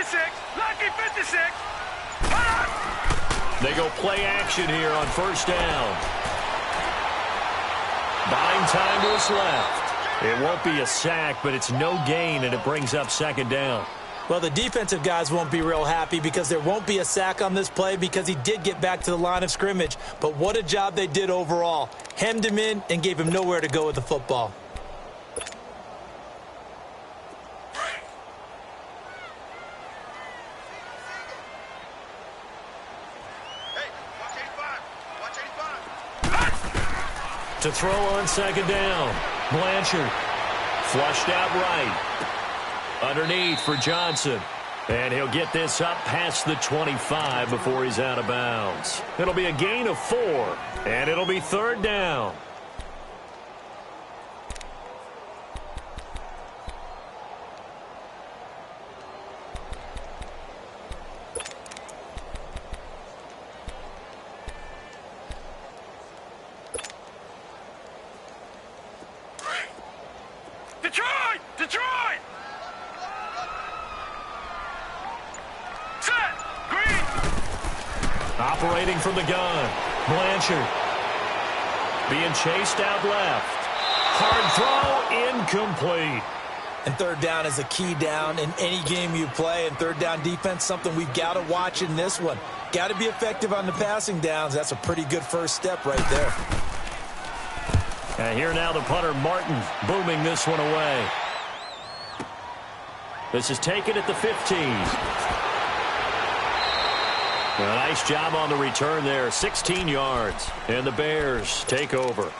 56. Lucky 56. They go play action here on first down. Buying time to his left. It won't be a sack, but it's no gain, and it brings up second down. Well, the defensive guys won't be real happy because there won't be a sack on this play because he did get back to the line of scrimmage. But what a job they did overall. Hemmed him in and gave him nowhere to go with the football. To throw on second down. Blanchard. Flushed out right. Underneath for Johnson. And he'll get this up past the 25 before he's out of bounds. It'll be a gain of 4. And it'll be third down. Detroit! Set! Green! Operating from the gun. Blanchard. Being chased out left. Hard throw, incomplete. And third down is a key down in any game you play. And third down defense, something we've got to watch in this one. Got to be effective on the passing downs. That's a pretty good first step right there. And here now the punter, Martin, booming this one away. This is taken at the 15. A nice job on the return there, 16 yards. And the Bears take over.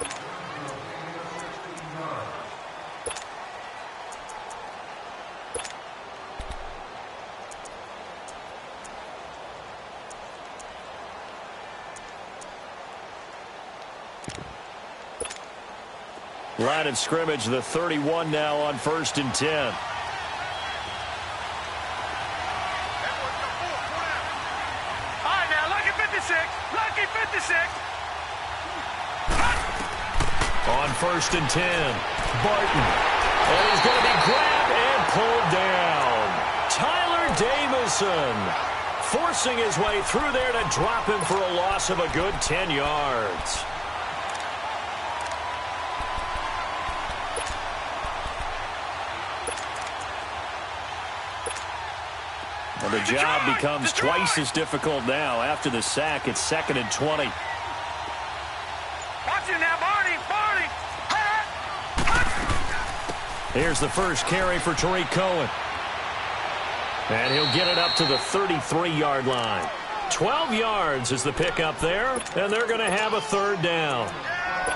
Line of scrimmage, the 31 now on 1st and 10. Lucky 56. On 1st and 10, Barton. And he's going to be grabbed and pulled down. Tyler Davison forcing his way through there to drop him for a loss of a good 10 yards. And the job becomes twice as difficult now. After the sack, it's 2nd and 20. Watch it now, Barney. Here's the first carry for Tariq Cohen. And he'll get it up to the 33-yard line. 12 yards is the pickup there, and they're going to have a third down.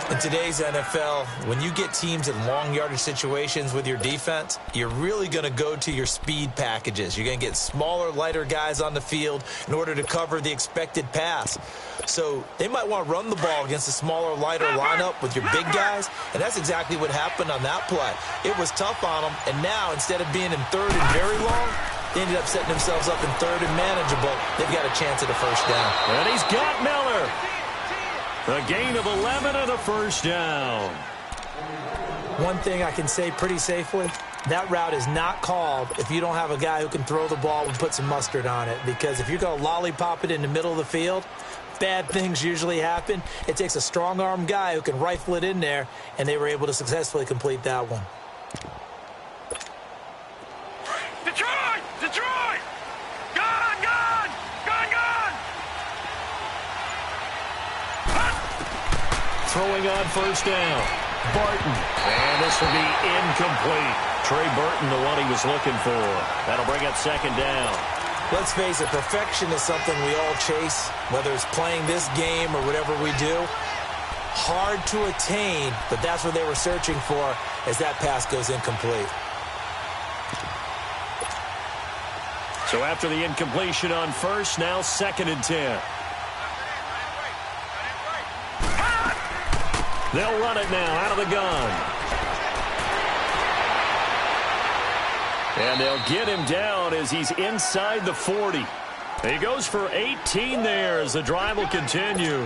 In today's NFL, when you get teams in long yardage situations with your defense, you're really going to go to your speed packages. You're going to get smaller, lighter guys on the field in order to cover the expected pass. So they might want to run the ball against a smaller, lighter lineup with your big guys, and that's exactly what happened on that play. It was tough on them, and now instead of being in third and very long, they ended up setting themselves up in third and manageable. They've got a chance at a first down. And he's got Miller. A gain of 11 and a first down. One thing I can say pretty safely, that route is not called if you don't have a guy who can throw the ball and put some mustard on it. Because if you're going to lollipop it in the middle of the field, bad things usually happen. It takes a strong-arm guy who can rifle it in there, and they were able to successfully complete that one. Detroit! Gone! Throwing on first down. Barton. And this will be incomplete. Trey Burton, the one he was looking for. That'll bring up second down. Let's face it, perfection is something we all chase, whether it's playing this game or whatever we do. Hard to attain, but that's what they were searching for as that pass goes incomplete. So after the incompletion on first, now 2nd and 10. They'll run it now out of the gun. And they'll get him down as he's inside the 40. He goes for 18 there as the drive will continue.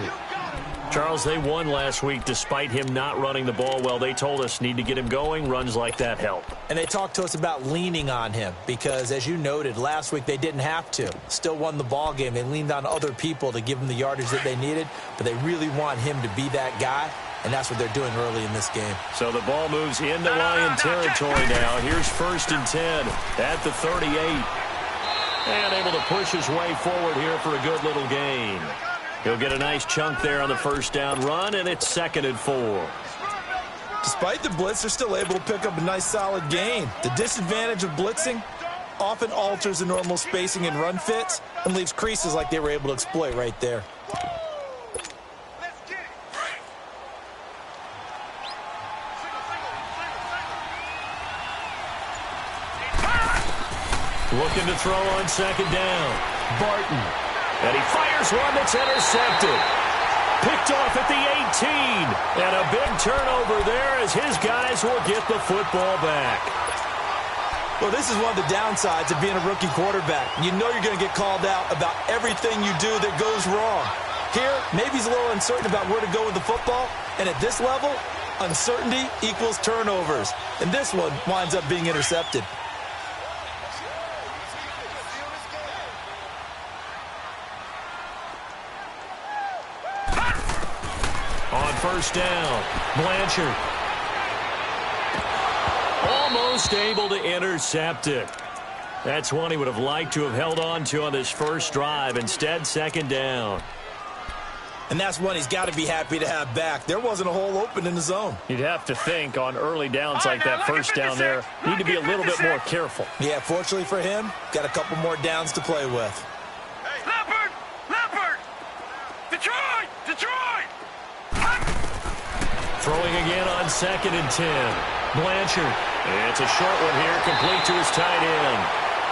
Charles, they won last week despite him not running the ball well. They told us need to get him going. Runs like that help. And they talked to us about leaning on him because, as you noted, last week they didn't have to. Still won the ball game. They leaned on other people to give them the yardage that they needed, but they really want him to be that guy, and that's what they're doing early in this game. So the ball moves into Lion territory now. Here's 1st and 10 at the 38. And able to push his way forward here for a good little gain. He'll get a nice chunk there on the first down run, and it's 2nd and 4. Despite the blitz, they're still able to pick up a nice solid gain. The disadvantage of blitzing often alters the normal spacing and run fits and leaves creases like they were able to exploit right there. Looking to throw on 2nd down. Barton. And he fires one that's intercepted. Picked off at the 18. And a big turnover there as his guys will get the football back. Well, this is one of the downsides of being a rookie quarterback. You know you're going to get called out about everything you do that goes wrong. Here, maybe he's a little uncertain about where to go with the football. And at this level, uncertainty equals turnovers. And this one winds up being intercepted. On 1st down, Blanchard. Almost able to intercept it. That's one he would have liked to have held on to on this first drive. Instead, 2nd down. And that's one he's got to be happy to have back. There wasn't a hole open in the zone. You'd have to think on early downs like that first down there, need to be a little bit more careful. Yeah, fortunately for him, got a couple more downs to play with. Leopard! Leopard! Detroit! Detroit! Throwing again on 2nd and 10. Blanchard. It's a short one here, complete to his tight end.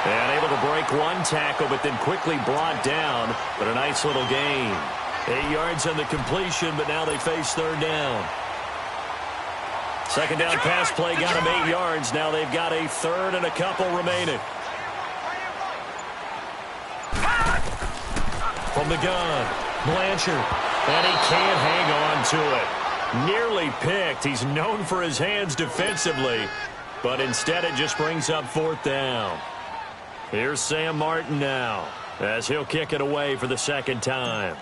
And able to break one tackle, but then quickly brought down. But a nice little gain. 8 yards on the completion, but now they face 3rd down. 2nd down pass play got him 8 yards. Now they've got a 3rd and a couple remaining. From the gun, Blanchard. And he can't hang on to it. Nearly picked. He's known for his hands defensively, but instead it just brings up 4th down. Here's Sam Martin now as he'll kick it away for the 2nd time.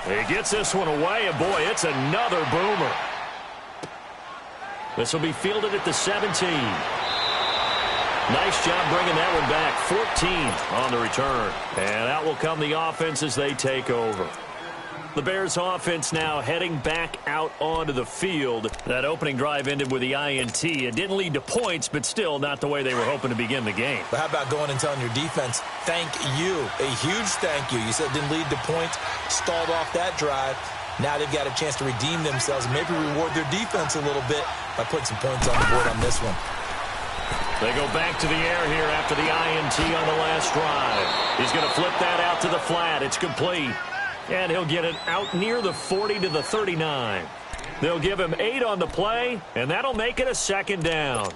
He gets this one away, and boy, it's another boomer. This will be fielded at the 17. Nice job bringing that one back. 14 on the return. And out will come the offense as they take over. The Bears offense now heading back out onto the field. That opening drive ended with the INT. It didn't lead to points, but still not the way they were hoping to begin the game. But how about going and telling your defense, thank you, a huge thank you. You said it didn't lead to points, stalled off that drive. Now they've got a chance to redeem themselves and maybe reward their defense a little bit by putting some points on the board on this one. They go back to the air here after the INT on the last drive. He's going to flip that out to the flat. It's complete. And he'll get it out near the 40 to the 39. They'll give him 8 on the play, and that'll make it a 2nd down.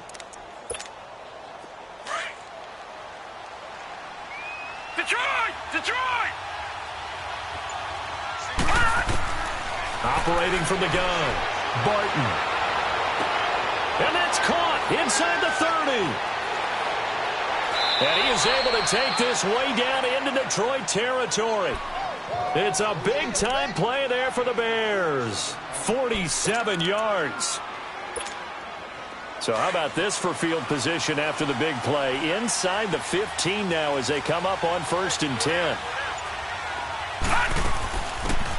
Detroit! Detroit! Operating from the gun, Barton. And that's caught inside the 30. And he is able to take this way down into Detroit territory. It's a big-time play there for the Bears. 47 yards. So how about this for field position after the big play? Inside the 15 now as they come up on 1st and 10.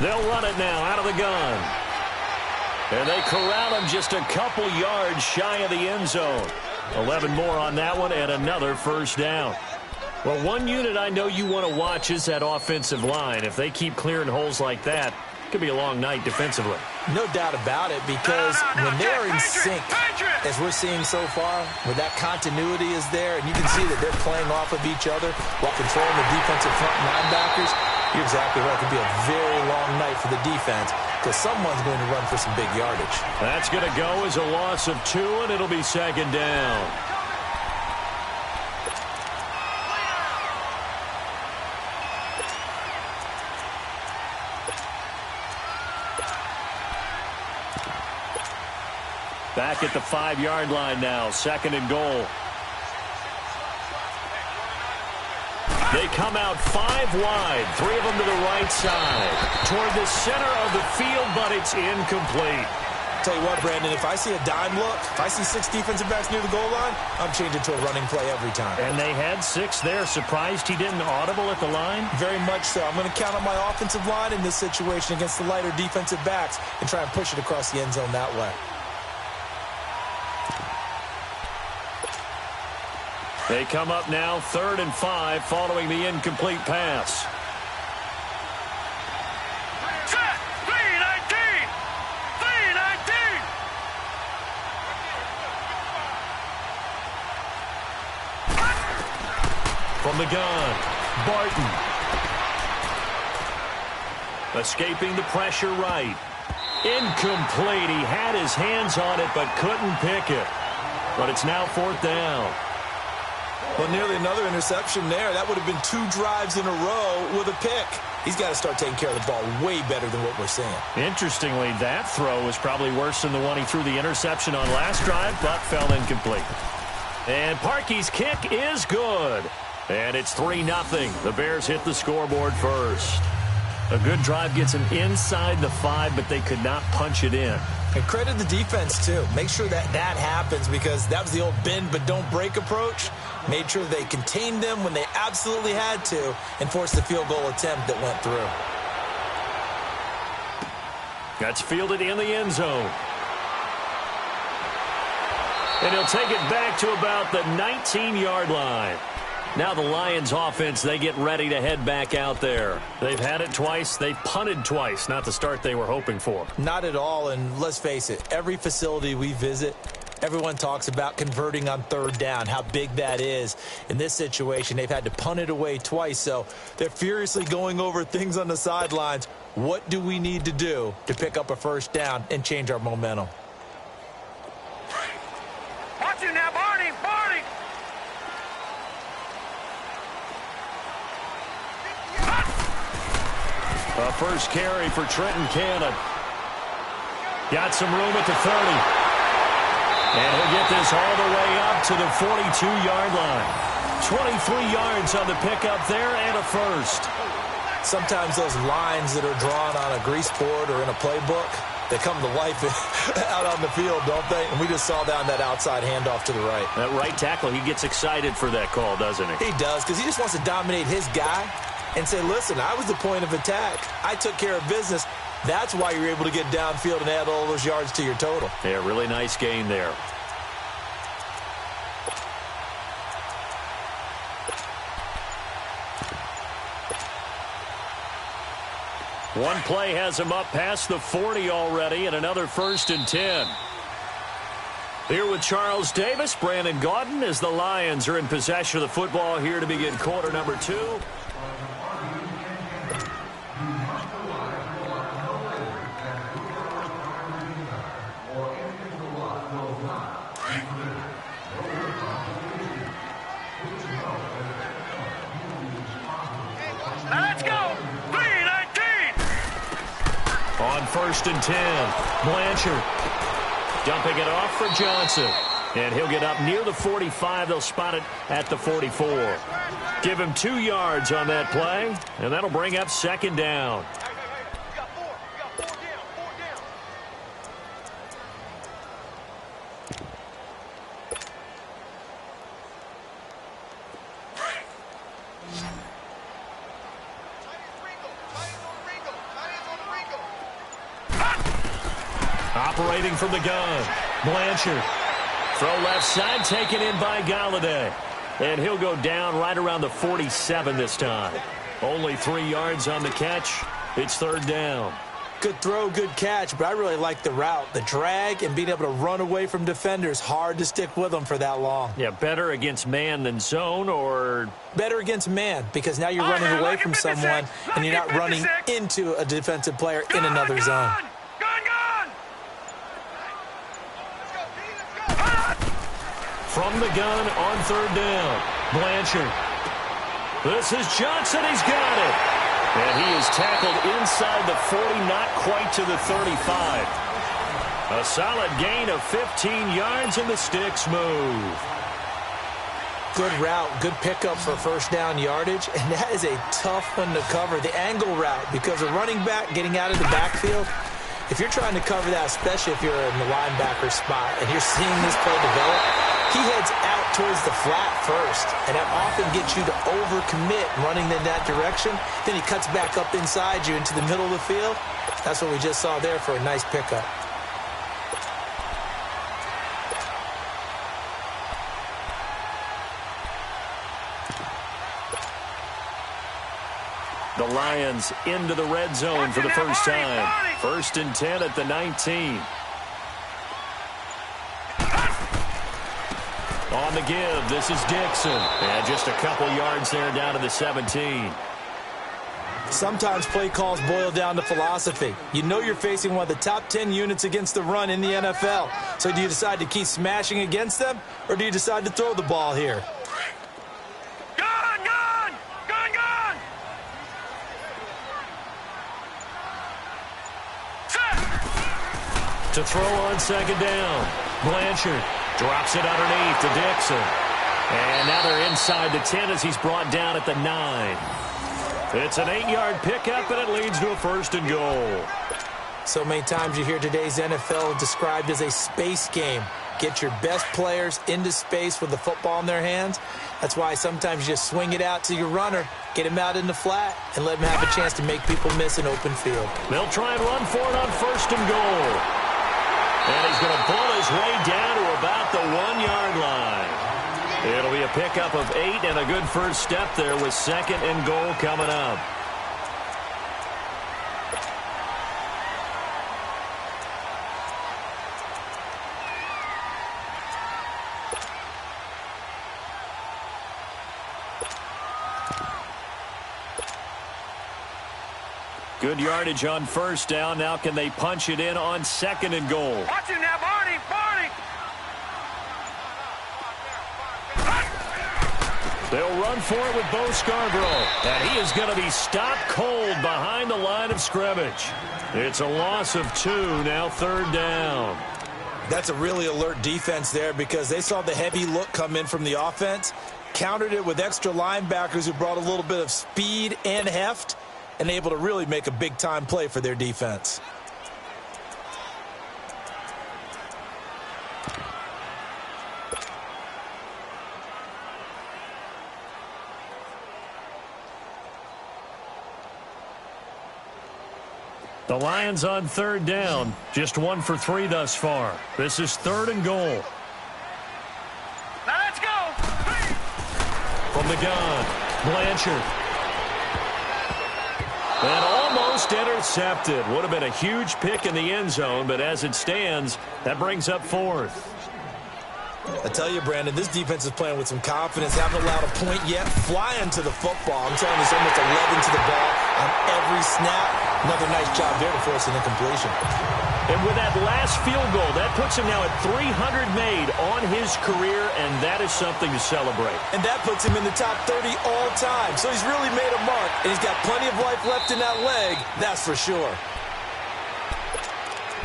They'll run it now out of the gun. And they corral him just a couple yards shy of the end zone. 11 more on that one and another 1st down. Well, one unit I know you want to watch is that offensive line. If they keep clearing holes like that, it could be a long night defensively. No doubt about it, because when they are in sync, as we're seeing so far, where that continuity is there, and you can see that they're playing off of each other while controlling the defensive front linebackers, you're exactly right. It could be a very long night for the defense because someone's going to run for some big yardage. That's going to go as a loss of 2, and it'll be 2nd down. Back at the 5-yard line now, 2nd and goal. They come out 5 wide, 3 of them to the right side, toward the center of the field, but it's incomplete. Tell you what, Brandon, if I see a dime look, if I see 6 defensive backs near the goal line, I'm changing to a running play every time. And they had 6 there. Surprised he didn't audible at the line? Very much so. I'm going to count on my offensive line in this situation against the lighter defensive backs and try and push it across the end zone that way. They come up now 3rd and 5 following the incomplete pass. Set. 319. 319. From the gun, Barton. Escaping the pressure right. Incomplete. He had his hands on it but couldn't pick it. But it's now 4th down. Well, nearly another interception there. That would have been 2 drives in a row with a pick. He's got to start taking care of the ball way better than what we're seeing. Interestingly, that throw was probably worse than the one he threw the interception on last drive, but fell incomplete. And Parkey's kick is good. And it's 3-0. The Bears hit the scoreboard first. A good drive gets them inside the 5, but they could not punch it in. And credit the defense, too. Make sure that happens because that was the old bend but don't break approach. Made sure they contained them when they absolutely had to and forced the field goal attempt that went through. That's fielded in the end zone. And he'll take it back to about the 19-yard line. Now the Lions offense, they get ready to head back out there. They've had it twice. They've punted twice. Not the start they were hoping for. Not at all, and let's face it, every facility we visit, everyone talks about converting on 3rd down, how big that is. In this situation, they've had to punt it away twice, so they're furiously going over things on the sidelines. What do we need to do to pick up a 1st down and change our momentum? Watch it now, Barney. Barney. A first carry for Trenton Cannon. Got some room at the 30. And he'll get this all the way up to the 42-yard line. 23 yards on the pickup there and a first. Sometimes those lines that are drawn on a grease board or in a playbook, they come to life out on the field, don't they? And we just saw down that outside handoff to the right. That right tackle, he gets excited for that call, doesn't he? He does, because he just wants to dominate his guy and say, listen, I was the point of attack. I took care of business. That's why you're able to get downfield and add all those yards to your total. Yeah, really nice gain there. One play has him up past the 40 already, and another 1st and 10. Here with Charles Davis, Brandon Gaudin, as the Lions are in possession of the football here to begin quarter number 2. Let's go. 319. On 1st and 10, Blanchard dumping it off for Johnson. And he'll get up near the 45. They'll spot it at the 44. Give him 2 yards on that play, and that'll bring up 2nd down. Operating from the gun, Blanchard. Throw left side, taken in by Galladay. And he'll go down right around the 47 this time. Only 3 yards on the catch. It's 3rd down. Good throw, good catch, but I really like the route. The drag and being able to run away from defenders. Hard to stick with them for that long. Yeah, better against man than zone, or better against man, because now you're running away from someone and you're not running into a defensive player in another zone. From the gun on 3rd down, Blanchard. This is Johnson. He's got it. And he is tackled inside the 40, not quite to the 35. A solid gain of 15 yards, and the sticks move. Good route, good pickup for first down yardage, and that is a tough one to cover, the angle route, because a running back getting out of the backfield, if you're trying to cover that, especially if you're in the linebacker spot and you're seeing this play develop, he heads out towards the flat first, and that often gets you to overcommit running in that direction. Then he cuts back up inside you into the middle of the field. That's what we just saw there for a nice pickup. The Lions into the red zone for the first time. 1st and 10 at the 19. On the give, this is Dixon. And just a couple yards there down to the 17. Sometimes play calls boil down to philosophy. You know you're facing one of the top 10 units against the run in the NFL. So do you decide to keep smashing against them, or do you decide to throw the ball here? To throw on 2nd down. Blanchard drops it underneath to Dixon. And now they're inside the 10 as he's brought down at the 9. It's an 8-yard pickup, and it leads to a 1st and goal. So many times you hear today's NFL described as a space game. Get your best players into space with the football in their hands. That's why sometimes you just swing it out to your runner, get him out in the flat, and let him have a chance to make people miss an open field. They'll try and run for it on 1st and goal. And he's going to pull his way down to about the 1-yard line. It'll be a pickup of 8 and a good first step there with 2nd and goal coming up. Good yardage on 1st down. Now can they punch it in on 2nd and goal? Watch him now, Barney! Barney! They'll run for it with Bo Scarborough. And he is going to be stopped cold behind the line of scrimmage. It's a loss of 2, now 3rd down. That's a really alert defense there because they saw the heavy look come in from the offense, countered it with extra linebackers who brought a little bit of speed and heft, and able to really make a big-time play for their defense. The Lions on 3rd down, just 1 for 3 thus far. This is 3rd and goal. Now let's go! From the gun, Blanchard. And almost intercepted. Would have been a huge pick in the end zone, but as it stands, that brings up 4th. I tell you, Brandon, this defense is playing with some confidence. Haven't allowed a point yet. Flying to the football. I'm telling you, it's almost 11 to the ball on every snap. Another nice job there to force an incompletion. And with that last field goal, that puts him now at 300 made on his career, and that is something to celebrate. And that puts him in the top 30 all time. So he's really made a mark, and he's got plenty of life left in that leg, that's for sure.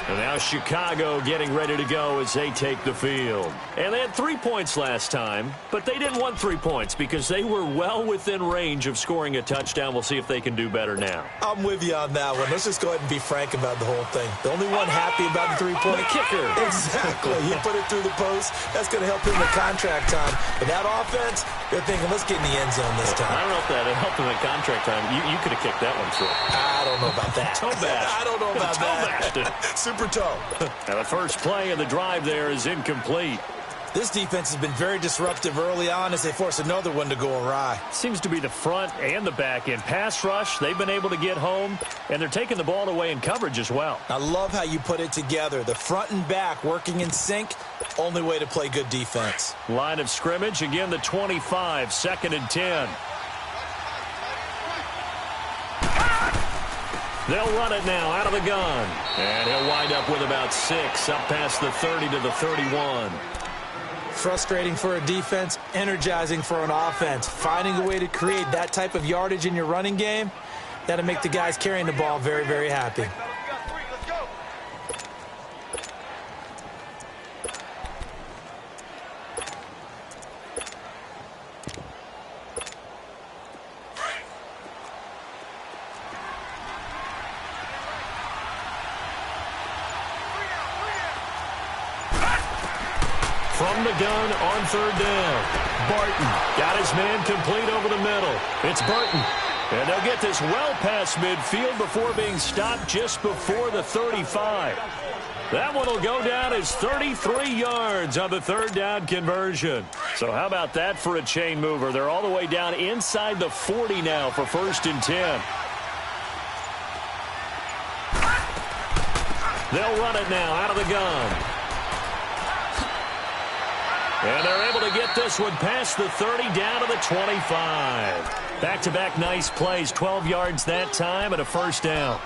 And now Chicago getting ready to go as they take the field. And they had 3 points last time, but they didn't want 3 points because they were well within range of scoring a touchdown. We'll see if they can do better now. I'm with you on that one. Let's just go ahead and be frank about the whole thing. The only one happy about the 3-point kicker. Exactly. He put it through the post. That's going to help him in contract time. But that offense, they're thinking, let's get in the end zone this time. I don't know if that helped him in contract time. You could have kicked that one through. I don't know about that. Toe bash. I don't know about that. Super toe. Now the first play of the drive there is incomplete. This defense has been very disruptive early on as they force another one to go awry. Seems to be the front and the back end. Pass rush, they've been able to get home, and they're taking the ball away in coverage as well. I love how you put it together. The front and back working in sync, only way to play good defense. Line of scrimmage, again the 25, 2nd and 10. They'll run it now out of the gun. And he'll wind up with about 6, up past the 30 to the 31. Frustrating for a defense, energizing for an offense. Finding a way to create that type of yardage in your running game, that'll make the guys carrying the ball very, very happy. From the gun on third down. Barton got his man complete over the middle. It's Burton. And they'll get this well past midfield before being stopped just before the 35. That one will go down as 33 yards on the third down conversion. So how about that for a chain mover? They're all the way down inside the 40 now for 1st and 10. They'll run it now out of the gun. And they're able to get this one past the 30 down to the 25. Back-to-back nice plays, 12 yards that time and a 1st down.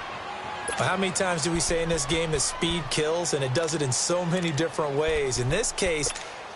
How many times do we say in this game that speed kills, and it does it in so many different ways? In this case,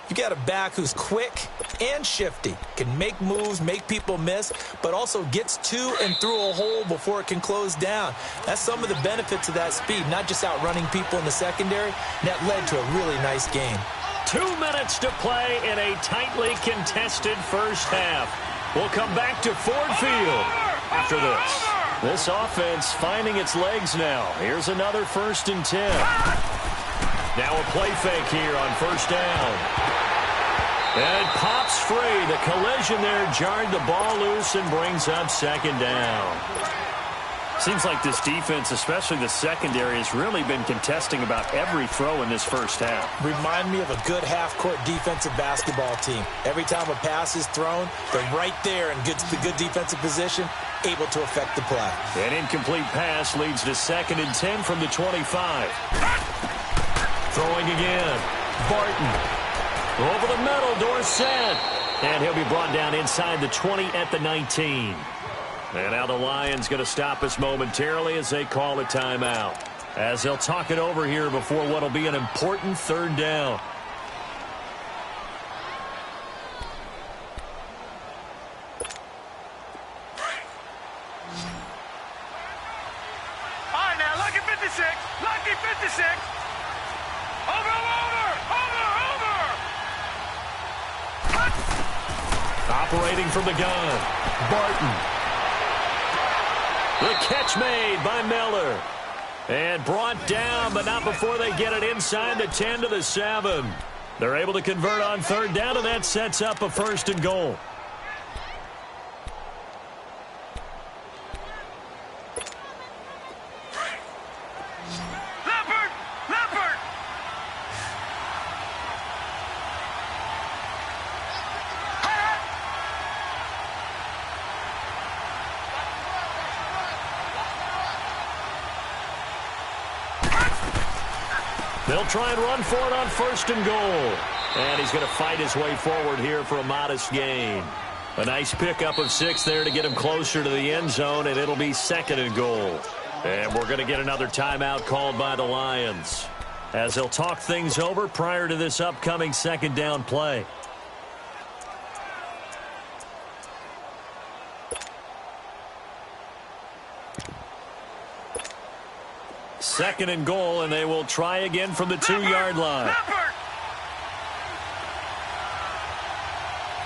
you got a back who's quick and shifty, can make moves, make people miss, but also gets to and through a hole before it can close down. That's some of the benefits of that speed, not just outrunning people in the secondary. That led to a really nice game. 2 minutes to play in a tightly contested first half. We'll come back to Ford Field after this. This offense finding its legs now. Here's another 1st and 10. Now a play fake here on 1st down. And it pops free. The collision there jarred the ball loose and brings up 2nd down. Seems like this defense, especially the secondary, has really been contesting about every throw in this first half. Remind me of a good half-court defensive basketball team. Every time a pass is thrown, they're right there in good defensive position, able to affect the play. An incomplete pass leads to 2nd and 10 from the 25. Throwing again. Barton. Over the middle, Dorsett. And he'll be brought down inside the 20 at the 19. And now the Lions going to stop us momentarily as they call a timeout. As they'll talk it over here before what will be an important 3rd down. All right, now, lucky 56. Lucky 56. Over. Operating from the gun. Barton. The catch made by Miller. And brought down, but not before they get it inside the 10 to the 7. They're able to convert on 3rd down, and that sets up a 1st and goal. Leopard. They'll try and run for it on 1st and goal. And he's going to fight his way forward here for a modest gain. A nice pickup of 6 there to get him closer to the end zone, and it'll be 2nd and goal. And we're going to get another timeout called by the Lions, as they'll talk things over prior to this upcoming 2nd down play. Second and goal, and they will try again from the 2-yard line.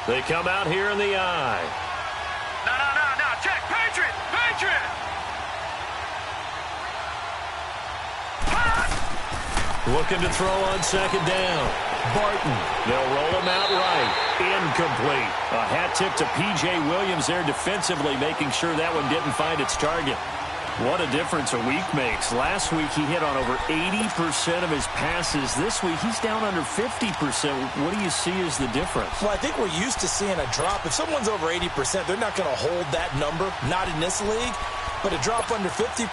They come out here in the eye. No. Check. Patriot. Looking to throw on 2nd down. Barton. They'll roll him out right. Incomplete. A hat tip to P.J. Williams there defensively, making sure that one didn't find its target. What a difference a week makes. Last week he hit on over 80% of his passes. This week he's down under 50%. What do you see as the difference? Well, I think we're used to seeing a drop. If someone's over 80%, they're not going to hold that number, not in this league. But a drop under 50%,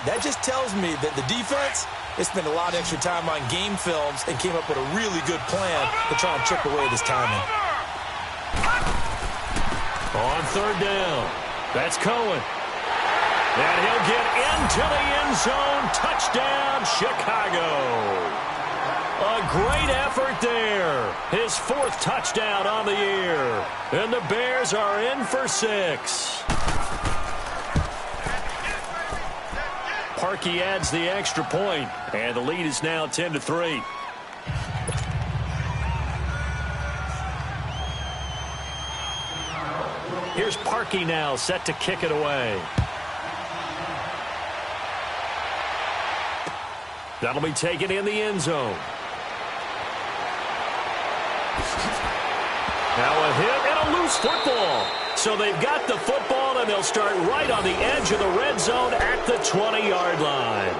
that just tells me that the defense, they spent a lot of extra time on game films and came up with a really good plan to try and chip away this timing. On 3rd down, that's Cohen. And he'll get into the end zone. Touchdown, Chicago. A great effort there. His 4th touchdown on the year. And the Bears are in for 6. Parkey adds the extra point, and the lead is now 10-3. Here's Parkey now, set to kick it away. That'll be taken in the end zone. Now a hit and a loose football. So they've got the football, and they'll start right on the edge of the red zone at the 20-yard line.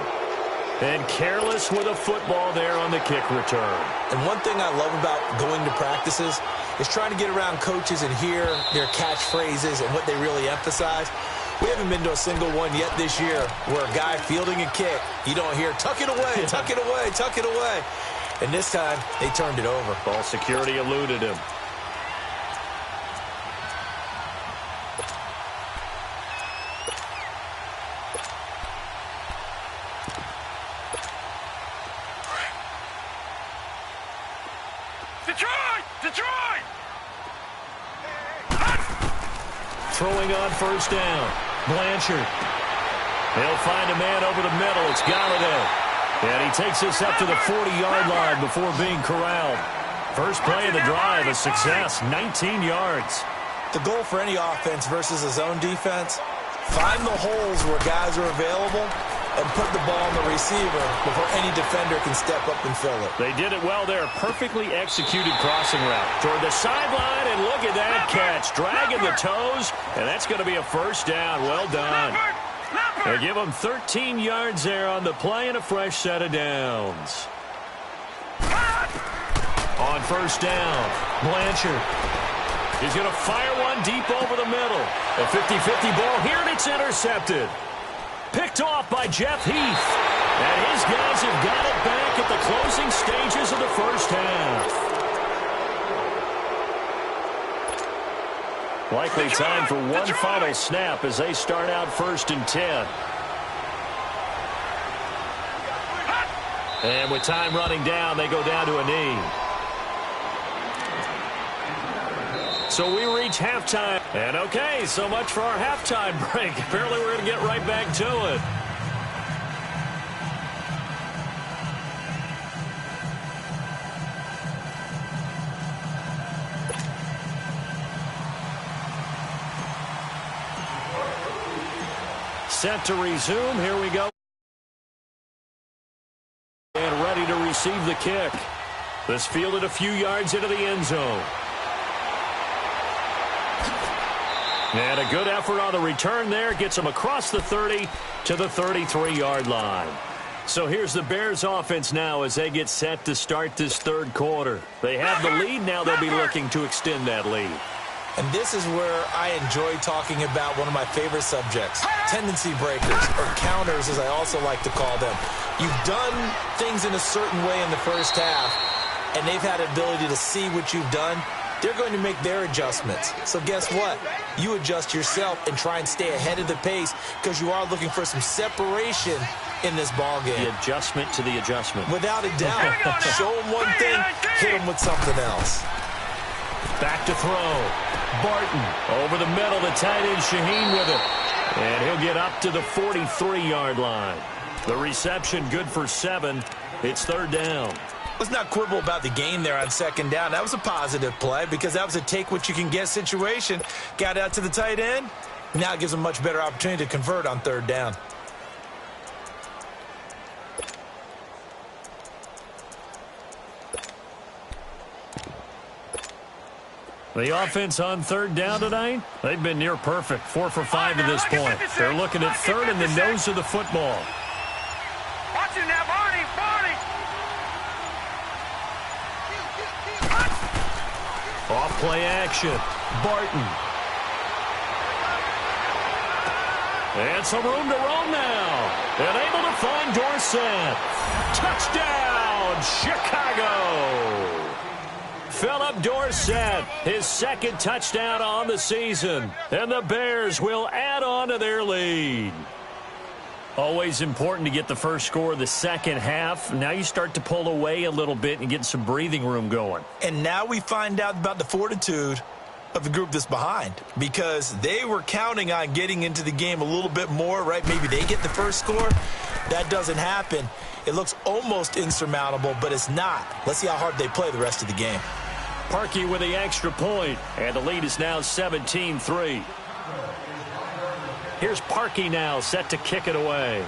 And careless with a football there on the kick return. And one thing I love about going to practices is trying to get around coaches and hear their catchphrases and what they really emphasize. We haven't been to a single one yet this year where a guy fielding a kick, you don't hear, tuck it away, tuck it away, tuck it away. And this time, they turned it over. Ball security eluded him. Detroit! Throwing on first down. Blanchard. He'll find a man over the middle. It's Galladay. And he takes this up to the 40-yard line before being corralled. First play of the drive, a success, 19 yards. The goal for any offense versus a zone defense, find the holes where guys are available and put the ball on the receiver before any defender can step up and fill it. They did it well there. Perfectly executed crossing route toward the sideline, and look at that catch. Dragging the toes, and that's going to be a first down. Well done. They give them 13 yards there on the play and a fresh set of downs. On first down, Blanchard. He's going to fire one deep over the middle. A 50-50 ball here, and it's intercepted. Picked off by Jeff Heath. And his guys have got it back at the closing stages of the first half. Likely time for one final snap as they start out 1st and 10. And with time running down, they go down to a knee. So we reach halftime. And okay, so much for our halftime break. Apparently we're going to get right back to it. Set to resume. Here we go. And ready to receive the kick. This fielded a few yards into the end zone. And a good effort on the return there. Gets them across the 30 to the 33-yard line. So here's the Bears offense now as they get set to start this third quarter. They have the lead. Now they'll be looking to extend that lead. And this is where I enjoy talking about one of my favorite subjects, tendency breakers, or counters as I also like to call them. You've done things in a certain way in the first half, and they've had the ability to see what you've done. They're going to make their adjustments. So guess what? You adjust yourself and try and stay ahead of the pace because you are looking for some separation in this ball game. The adjustment to the adjustment. Without a doubt. Show them one thing, hit them with something else. Back to throw. Barton over the middle. The tight end Shaheen with it. And he'll get up to the 43-yard line. The reception good for 7. It's third down. Let's not quibble about the gain there on second down. That was a positive play because that was a take-what-you-can-get situation. Got out to the tight end. Now it gives them a much better opportunity to convert on third down. The offense on third down tonight, they've been near perfect. 4 for 5 to this point. They're looking at third in the nose of the football. Watch it now, Barney. Off play action. Barton. And some room to roam now. And able to find Dorsett. Touchdown, Chicago. Philip Dorsett, his second touchdown on the season. And the Bears will add on to their lead. Always important to get the first score of the second half. Now you start to pull away a little bit and get some breathing room going. And now we find out about the fortitude of the group that's behind because they were counting on getting into the game a little bit more, right? Maybe they get the first score. That doesn't happen. It looks almost insurmountable, but it's not. Let's see how hard they play the rest of the game. Parkey with the extra point, and the lead is now 17-3. Here's Parkey now, set to kick it away.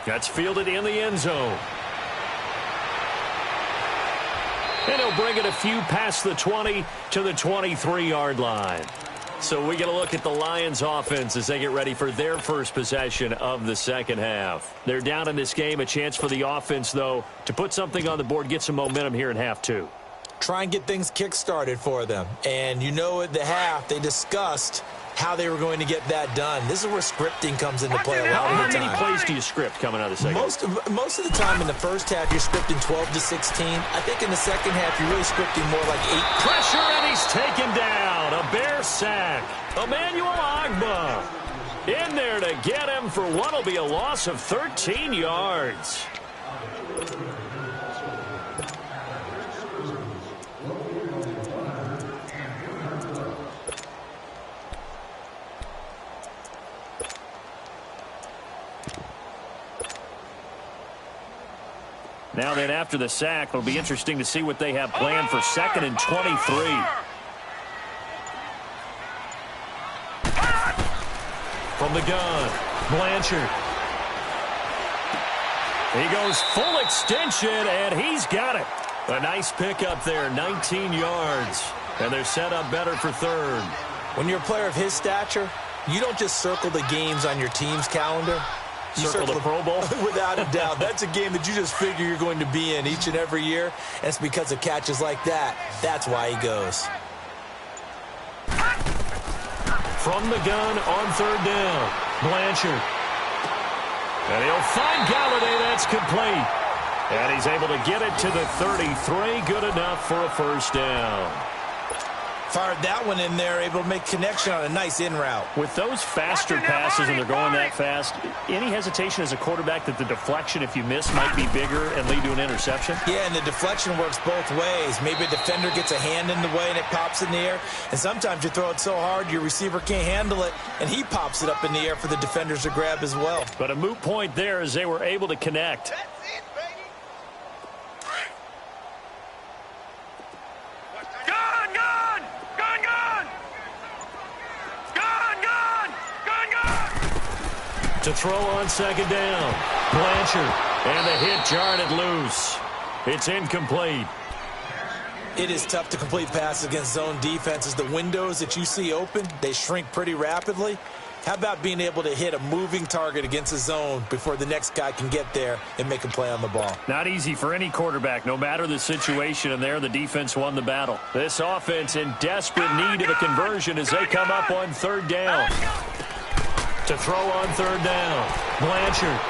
That's fielded in the end zone. And he'll bring it a few past the 20 to the 23-yard line. So we get a look at the Lions offense as they get ready for their first possession of the second half. They're down in this game. A chance for the offense, though, to put something on the board, get some momentum here in half two. Try and get things kick-started for them. And you know at the half, they discussed how they were going to get that done. This is where scripting comes into play a lot of the time. How many plays do you script coming out of the second half? Most of the time in the first half, you're scripting 12 to 16. I think in the second half, you're really scripting more like 8. Pressure, and he's taken down. A Bear sack. Emmanuel Ogbah in there to get him for what will be a loss of 13 yards. Now then, after the sack, it'll be interesting to see what they have planned for 2nd and 23. From the gun, Blanchard. He goes full extension, and he's got it. A nice pickup there, 19 yards. And they're set up better for 3rd. When you're a player of his stature, you don't just circle the games on your team's calendar. Circle the Pro Bowl? Without a doubt. That's a game that you just figure you're going to be in each and every year. And it's because of catches like that. That's why he goes. From the gun on 3rd down. Blanchard. And he'll find Galladay. That's complete. And he's able to get it to the 33. Good enough for a first down. Fired that one in there, able to make connection on a nice in route. With those faster passes and they're going that fast, any hesitation as a quarterback that the deflection, if you miss, might be bigger and lead to an interception? Yeah, and the deflection works both ways. Maybe a defender gets a hand in the way and it pops in the air. And sometimes you throw it so hard your receiver can't handle it, and he pops it up in the air for the defenders to grab as well. But a moot point there as they were able to connect. To throw on 2nd down. Blanchard. And the hit jarred it loose. It's incomplete. It is tough to complete passes against zone defenses. The windows that you see open, they shrink pretty rapidly. How about being able to hit a moving target against a zone before the next guy can get there and make a play on the ball? Not easy for any quarterback, no matter the situation, and there the defense won the battle. This offense in desperate need of a conversion as they come up on 3rd down. To throw on 3rd down, Blanchard.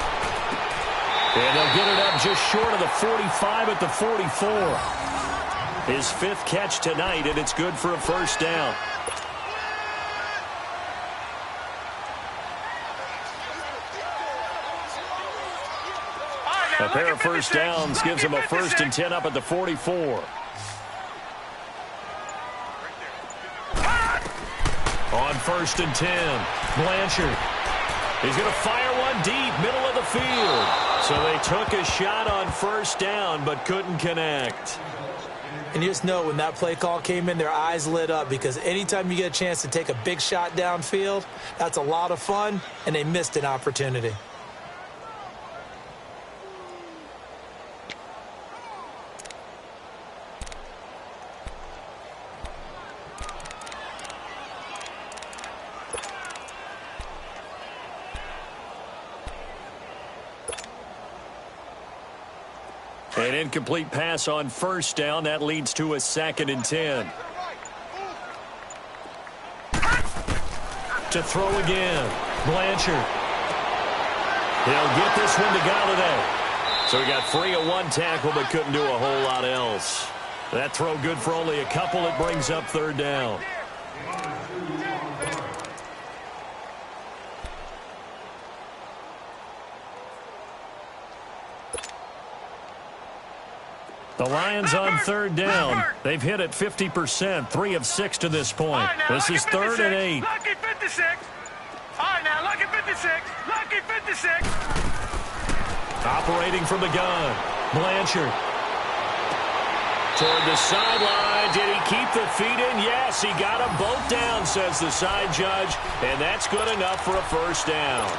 And they'll get it up just short of the 45 at the 44. His 5th catch tonight, and it's good for a first down. A pair of first downs gives him a 1st and 10 up at the 44. On 1st and 10, Blanchard. He's going to fire one deep, middle of the field. So they took a shot on 1st down, but couldn't connect. And you just know when that play call came in, their eyes lit up, because anytime you get a chance to take a big shot downfield, that's a lot of fun, and they missed an opportunity. An incomplete pass on 1st down. That leads to a 2nd and 10. To throw again. Blanchard. He'll get this one to Galladay. So he got free of one tackle but couldn't do a whole lot else. That throw good for only a couple. It brings up 3rd down. The Lions on 3rd down. They've hit it 50%, 3 of 6 to this point. This is 3rd and 8. Lucky 56. All right, now, lucky 56. Lucky 56. Operating from the gun. Blanchard. Toward the sideline. Did he keep the feet in? Yes, he got them both down, says the side judge. And that's good enough for a first down.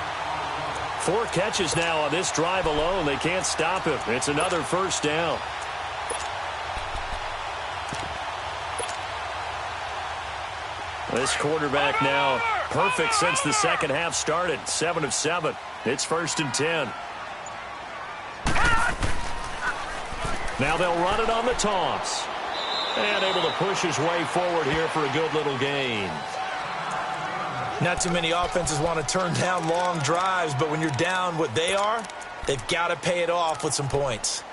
4 catches now on this drive alone. They can't stop him. It's another first down. This quarterback now perfect since the second half started. 7 of 7. It's 1st and 10. Now they'll run it on the toss. And able to push his way forward here for a good little gain. Not too many offenses want to turn down long drives, but when you're down what they are, they've got to pay it off with some points.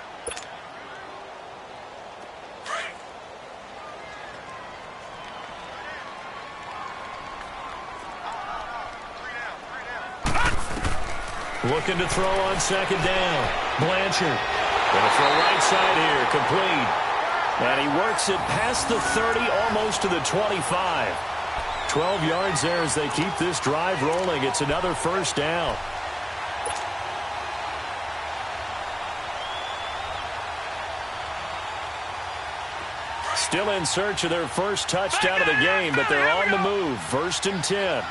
Looking to throw on 2nd down. Blanchard. Going to throw right side here. Complete. And he works it past the 30, almost to the 25. 12 yards there as they keep this drive rolling. It's another 1st down. Still in search of their first touchdown of the game, but they're on the move. 1st and 10.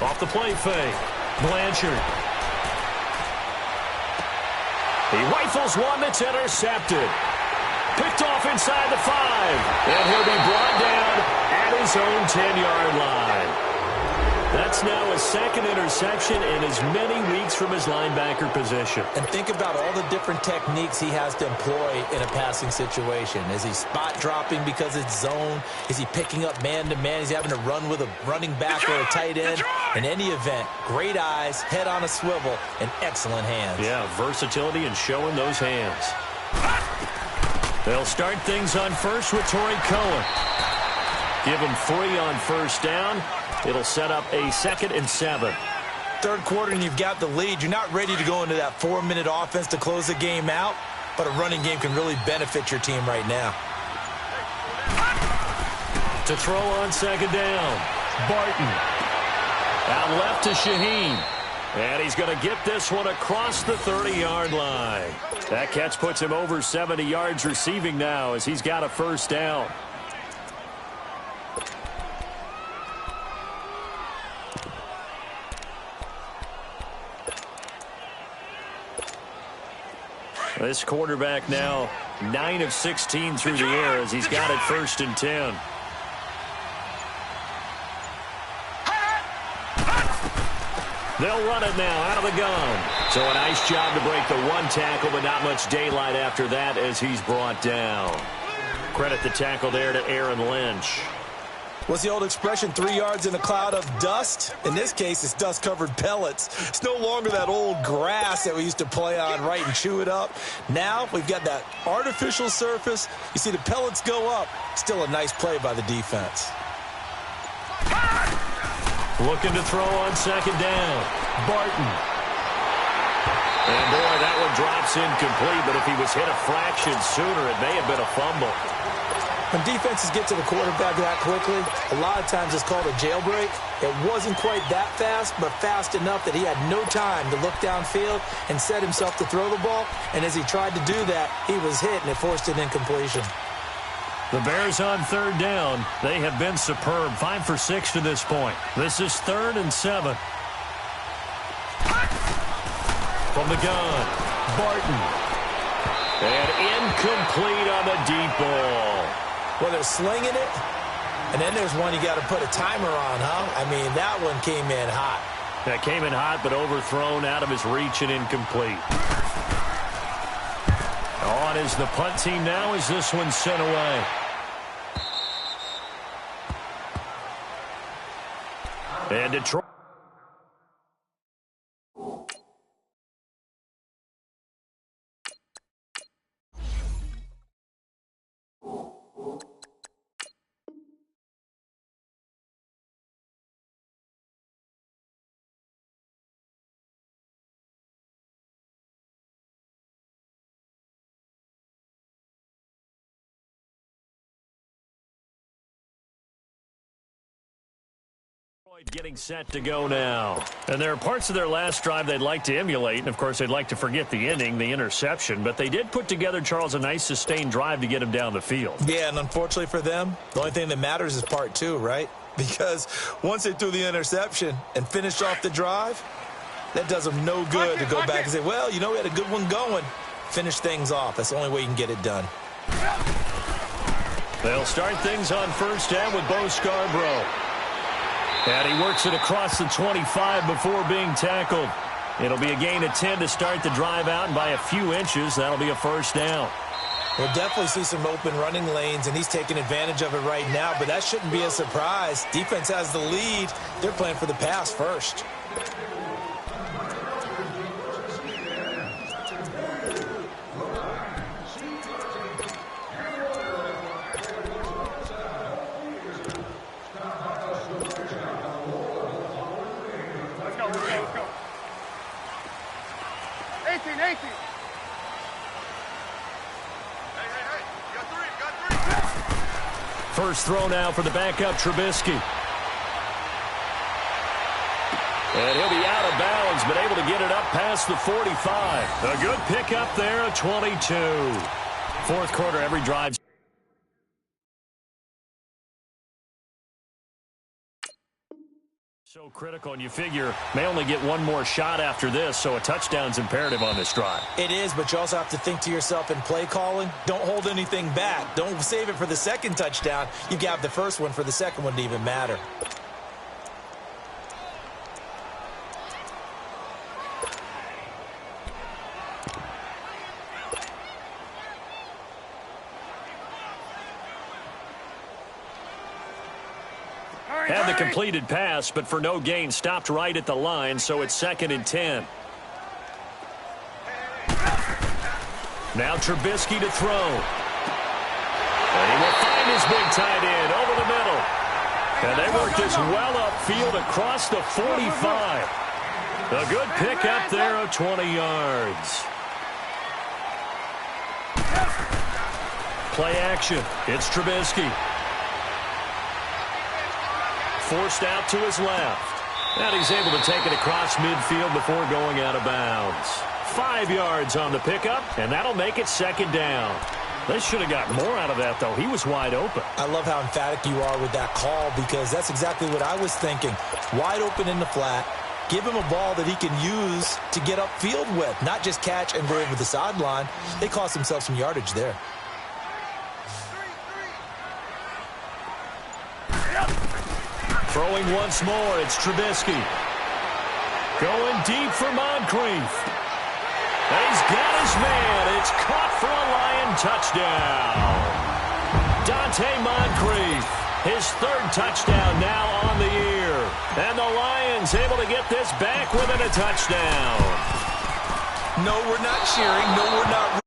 Off the play fake. Blanchard. He rifles one that's intercepted. Picked off inside the 5. And he'll be brought down at his own 10-yard line. That's now a 2nd interception in as many weeks from his linebacker position. And think about all the different techniques he has to employ in a passing situation. Is he spot dropping because it's zone? Is he picking up man-to-man? Is he having to run with a running back or a tight end? In any event, great eyes, head on a swivel, and excellent hands. Yeah, versatility and showing those hands. They'll start things on first with Torrey Cohen. Give him 3 on 1st down. It'll set up a 2nd and 7. 3rd quarter and you've got the lead. You're not ready to go into that 4-minute offense to close the game out, but a running game can really benefit your team right now. To throw on 2nd down. Barton. Out left to Shaheen. And he's going to get this one across the 30-yard line. That catch puts him over 70 yards receiving now as he's got a 1st down. This quarterback now 9 of 16 through the air as he's got it 1st and 10. They'll run it now out of the gun. So a nice job to break the 1 tackle, but not much daylight after that as he's brought down. Credit the tackle there to Aaron Lynch. What's the old expression, 3 yards in a cloud of dust? In this case, it's dust-covered pellets. It's no longer that old grass that we used to play on, right, and chew it up. Now we've got that artificial surface. You see the pellets go up. Still a nice play by the defense. Looking to throw on 2nd down. Barton. And, boy, that one drops incomplete, but if he was hit a fraction sooner, it may have been a fumble. When defenses get to the quarterback that quickly, a lot of times it's called a jailbreak. It wasn't quite that fast, but fast enough that he had no time to look downfield and set himself to throw the ball. And as he tried to do that, he was hit, and it forced an incompletion. The Bears on 3rd down. They have been superb. 5 for 6 to this point. This is 3rd and 7. From the gun, Barton. And incomplete on the deep ball. Well, they're slinging it, and then there's one you got to put a timer on, huh? I mean, that one came in hot. That came in hot, but overthrown out of his reach and incomplete. On is the punt team now as this one's sent away. And Detroit. Getting set to go now. And there are parts of their last drive they'd like to emulate. And, of course, they'd like to forget the ending, the interception. But they did put together, Charles, a nice sustained drive to get him down the field. Yeah, and unfortunately for them, the only thing that matters is part 2, right? Because once they threw the interception and finished off the drive, that does them no good to go back and say, well, you know, we had a good one going. Finish things off. That's the only way you can get it done. They'll start things on first down with Bo Scarborough. And he works it across the 25 before being tackled. It'll be a gain of 10 to start the drive out, and by a few inches, that'll be a first down. We'll definitely see some open running lanes, and he's taking advantage of it right now, but that shouldn't be a surprise. Defense has the lead. They're playing for the pass first. First throw now for the backup, Trubisky. And he'll be out of bounds, but able to get it up past the 45. A good pickup there, a 22. Fourth quarter, every drive. So critical, and you figure may only get one more shot after this, so a touchdown's imperative on this drive. It is, but you also have to think to yourself in play calling, don't hold anything back. Don't save it for the second touchdown. You got the first one for the second one to even matter. Had the completed pass, but for no gain, stopped right at the line, so it's 2nd and 10. Now Trubisky to throw. And he will find his big tight end over the middle. And they work this well upfield across the 45. A good pickup there of 20 yards. Play action. It's Trubisky. Forced out to his left. And he's able to take it across midfield before going out of bounds. 5 yards on the pickup, and that'll make it 2nd down. They should have got more out of that, though. He was wide open. I love how emphatic you are with that call, because that's exactly what I was thinking. Wide open in the flat. Give him a ball that he can use to get upfield with, not just catch and go over the sideline. They cost themselves some yardage there. Throwing once more, it's Trubisky. Going deep for Moncrief. And he's got his man. It's caught for a Lion touchdown. Dante Moncrief, his 3rd touchdown now on the year. And the Lions able to get this back within a touchdown. No, we're not cheering. No, we're not.